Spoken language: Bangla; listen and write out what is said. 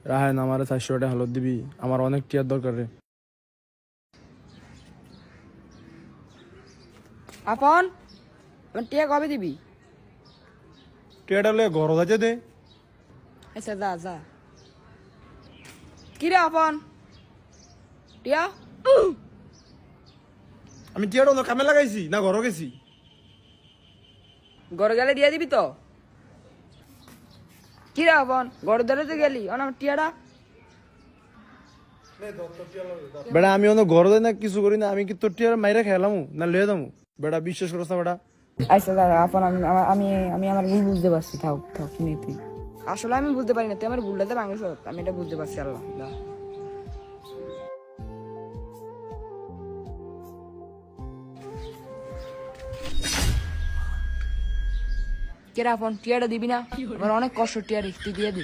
রাহান আমার 400 টাকা হালত দিবি, আমার অনেক টিয়ার দরকার রে। আপন টিয়া কবে দিবি? টিয়াটা লয়ে ঘর যাইতে দে। আচ্ছা যা যা। কি রে আপন টিয়া? আমি টিয়াটা অন্য কামে লাগাইছি না ঘর গেছি? ঘরে গেলে দিয়ে দিবি তো? কি রে আপন ঘরে ধরে তো গেলি আমার টিয়াটা? বেটা আমি অন্য ঘর যাই না, কিছু করি না, আমি কি তোর টিয়ার মাইরা খেলামু না লয়ে যাবো? বেটা বিশ্বাস করছ না বেটা? আচ্ছা দাদা আপন আমি আমি আমি আমার ভুল বুঝতে পারছি। থাক থাক শুনে তুই আসলে আমি বুঝতে পারি না, তুই আমার ভুলটাতে ভাঙিস, আমি এটা বুঝতে পারছি। আল্লাহ কেরা আপন টিয়াটা দিবি না? আমার অনেক কষ্ট টিয়া রে, তুই দিয়ে দি।